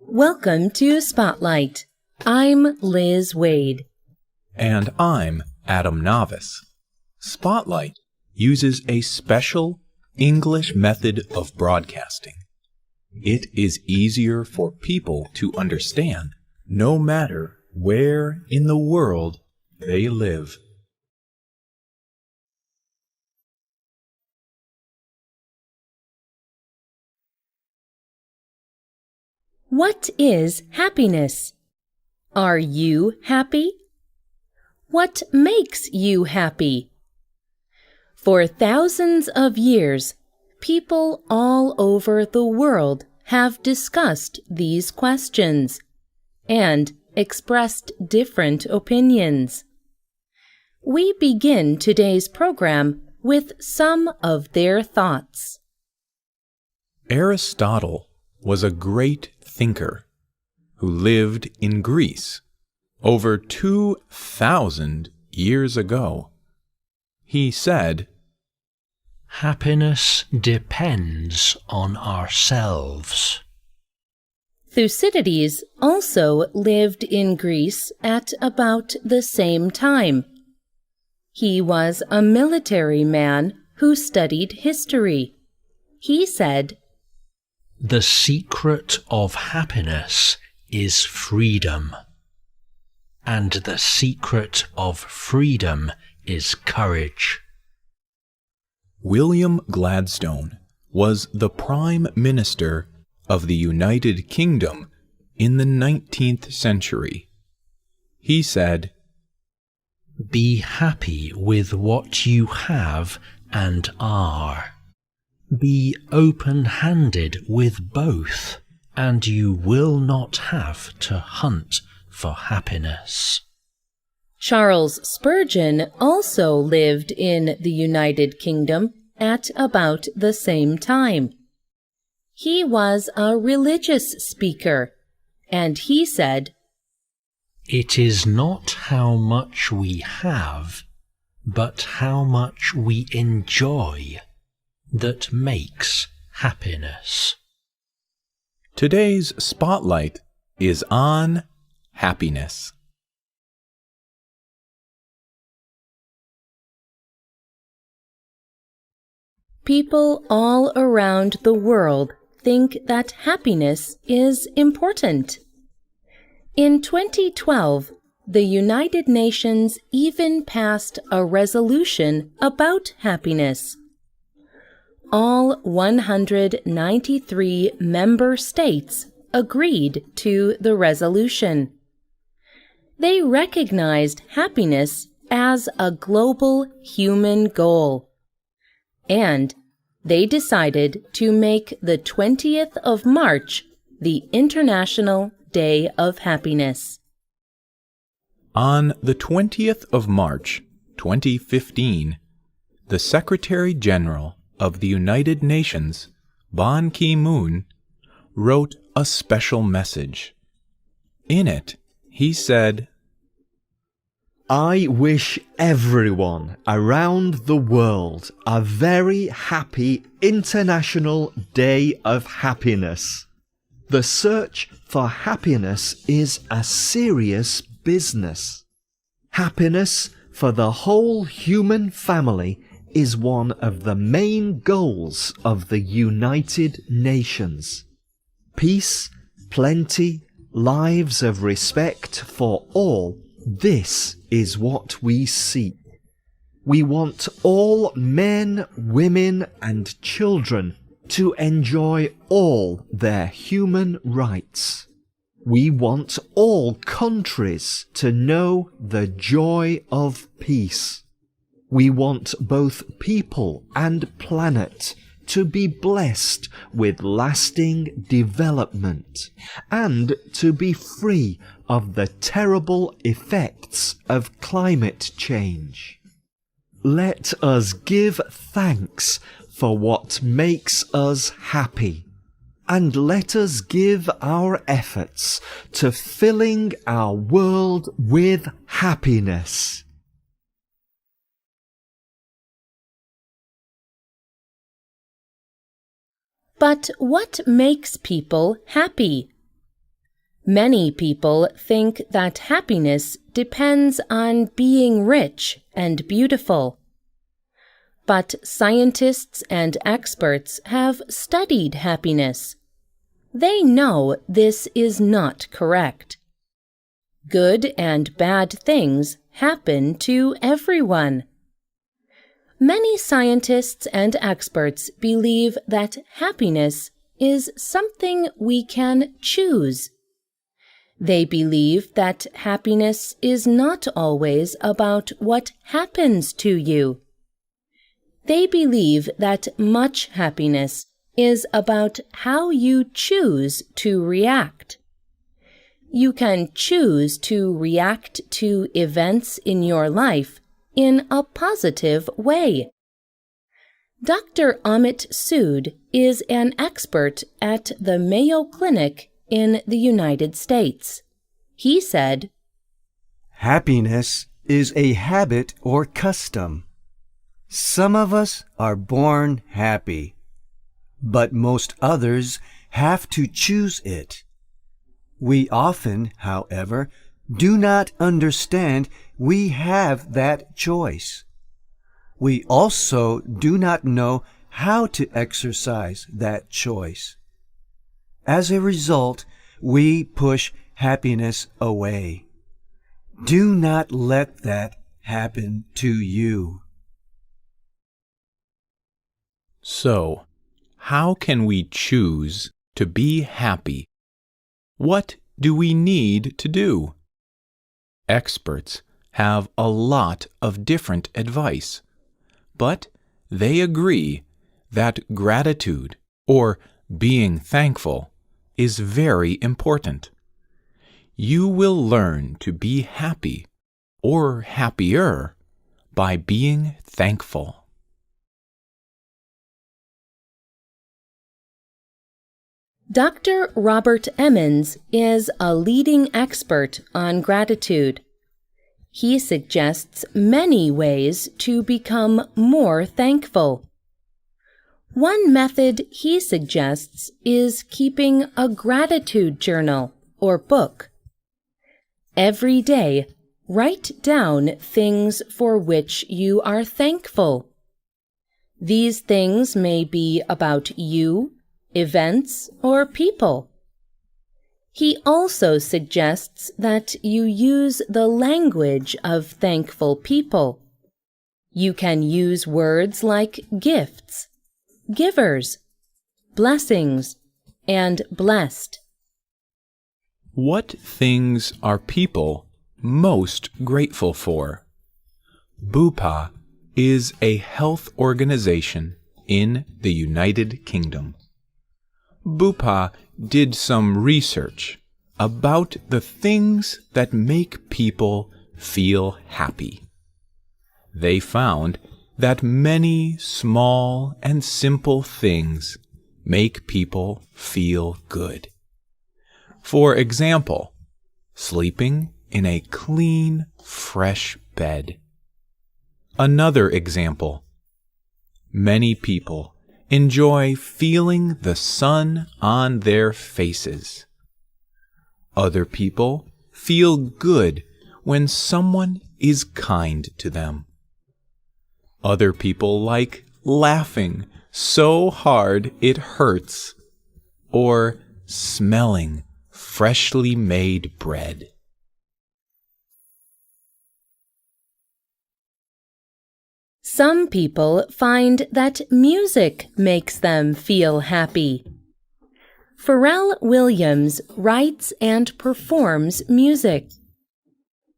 Welcome to Spotlight. I'm Liz Wade. And I'm Adam Novice. Spotlight uses a special English method of broadcasting. It is easier for people to understand no matter where in the world they live. What is happiness? Are you happy? What makes you happy? For thousands of years, people all over the world have discussed these questions and expressed different opinions. We begin today's program with some of their thoughts. Aristotle was a great thinker who lived in Greece over 2,000 years ago. He said, "Happiness depends on ourselves." Thucydides also lived in Greece at about the same time. He was a military man who studied history. He said, "The secret of happiness is freedom, and the secret of freedom is courage." William Gladstone was the Prime Minister of the United Kingdom in the 19th century. He said, "Be happy with what you have and are. Be open-handed with both, and you will not have to hunt for happiness." Charles Spurgeon also lived in the United Kingdom at about the same time. He was a religious speaker, and he said, "It is not how much we have, but how much we enjoy that makes happiness." Today's Spotlight is on happiness. People all around the world think that happiness is important. In 2012, the United Nations even passed a resolution about happiness. All 193 member states agreed to the resolution. They recognized happiness as a global human goal, and they decided to make the 20th of March the International Day of Happiness. On the 20th of March, 2015, the Secretary General of the United Nations, Ban Ki-moon, wrote a special message. In it, he said, "I wish everyone around the world a very happy International Day of Happiness. The search for happiness is a serious business. Happiness for the whole human family is one of the main goals of the United Nations. Peace, plenty, lives of respect for all, this is what we seek. We want all men, women, and children to enjoy all their human rights. We want all countries to know the joy of peace. We want both people and planet to be blessed with lasting development and to be free of the terrible effects of climate change. Let us give thanks for what makes us happy, and let us give our efforts to filling our world with happiness." But what makes people happy? Many people think that happiness depends on being rich and beautiful. But scientists and experts have studied happiness. They know this is not correct. Good and bad things happen to everyone. Many scientists and experts believe that happiness is something we can choose. They believe that happiness is not always about what happens to you. They believe that much happiness is about how you choose to react. You can choose to react to events in your life in a positive way. Dr. Amit Sood is an expert at the Mayo Clinic in the United States. He said, "Happiness is a habit or custom. Some of us are born happy, but most others have to choose it. We often, however, do not understand we have that choice. We also do not know how to exercise that choice. As a result, we push happiness away. Do not let that happen to you." So, how can we choose to be happy? What do we need to do? Experts have a lot of different advice, but they agree that gratitude, or being thankful, is very important. You will learn to be happy, or happier, by being thankful. Dr. Robert Emmons is a leading expert on gratitude. He suggests many ways to become more thankful. One method he suggests is keeping a gratitude journal or book. Every day, write down things for which you are thankful. These things may be about you, events, or people. He also suggests that you use the language of thankful people. You can use words like gifts, givers, blessings, and blessed. What things are people most grateful for? Bupa is a health organization in the United Kingdom. Bupa did some research about the things that make people feel happy. They found that many small and simple things make people feel good. For example, sleeping in a clean, fresh bed. Another example, many people enjoy feeling the sun on their faces. Other people feel good when someone is kind to them. Other people like laughing so hard it hurts, or smelling freshly made bread. Some people find that music makes them feel happy. Pharrell Williams writes and performs music.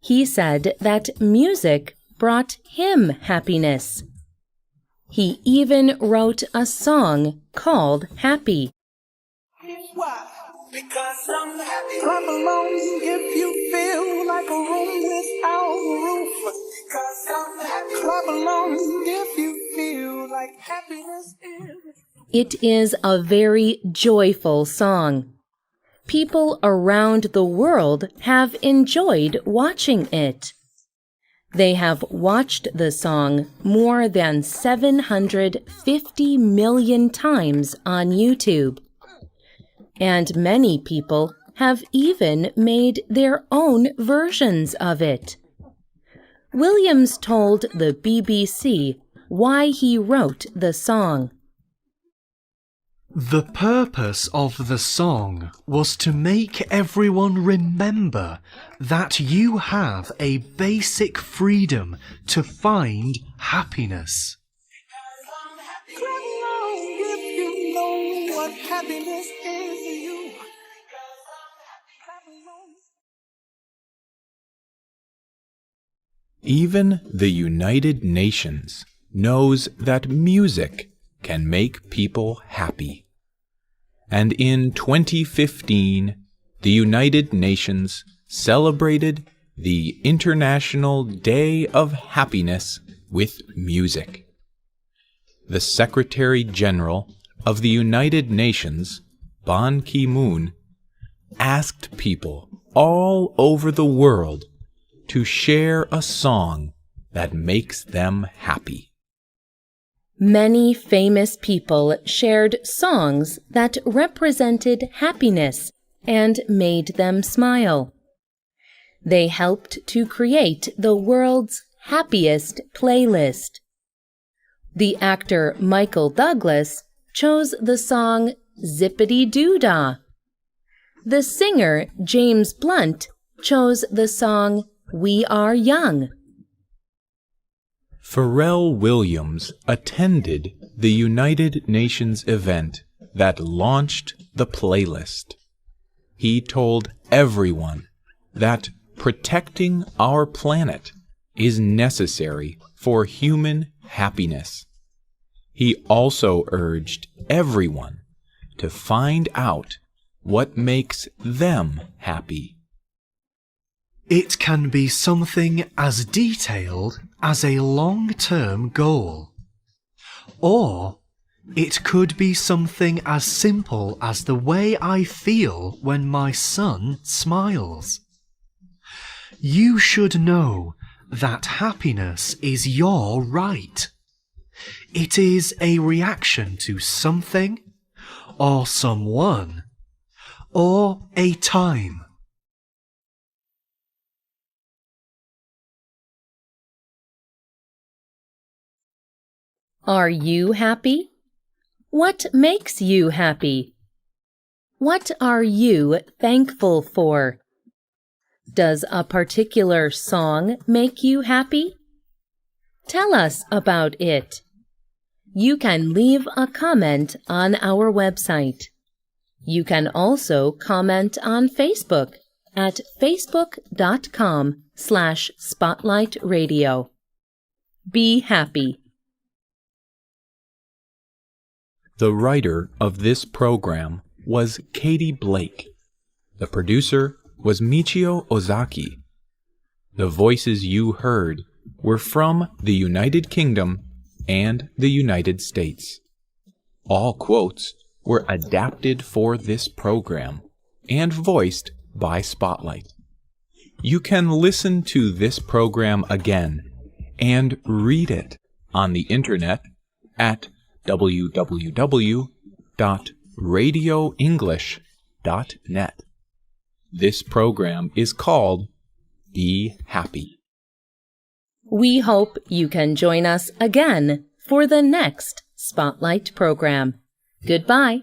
He said that music brought him happiness. He even wrote a song called Happy. Why? Because I'm happy. Clap along if you feel like a room without a roof. Because I'm happy. Clap along if you feel like happiness is. It is a very joyful song. People around the world have enjoyed watching it. They have watched the song more than 750 million times on YouTube. And many people have even made their own versions of it. Williams told the BBC why he wrote the song. The purpose of the song was to make everyone remember that you have a basic freedom to find happiness. Clap along if you know what happiness is to you. Clap along. Even the United Nations knows that music can make people happy. And in 2015, the United Nations celebrated the International Day of Happiness with music. The Secretary General of the United Nations, Ban Ki-moon, asked people all over the world to share a song that makes them happy. Many famous people shared songs that represented happiness and made them smile. They helped to create the world's happiest playlist. The actor Michael Douglas chose the song Zippity-Doo-Dah. The singer James Blunt chose the song We Are Young. Pharrell Williams attended the United Nations event that launched the playlist. He told everyone that protecting our planet is necessary for human happiness. He also urged everyone to find out what makes them happy. It can be something as detailed as a long-term goal. Or it could be something as simple as the way I feel when my son smiles. You should know that happiness is your right. It is a reaction to something, or someone, or a time. Are you happy? What makes you happy? What are you thankful for? Does a particular song make you happy? Tell us about it. You can leave a comment on our website. You can also comment on Facebook at facebook.com/spotlightradio. Be happy. The writer of this program was Katie Blake. The producer was Michio Ozaki. The voices you heard were from the United Kingdom and the United States. All quotes were adapted for this program and voiced by Spotlight. You can listen to this program again and read it on the internet at www.radioenglish.net. This program is called Be Happy. We hope you can join us again for the next Spotlight program. Goodbye.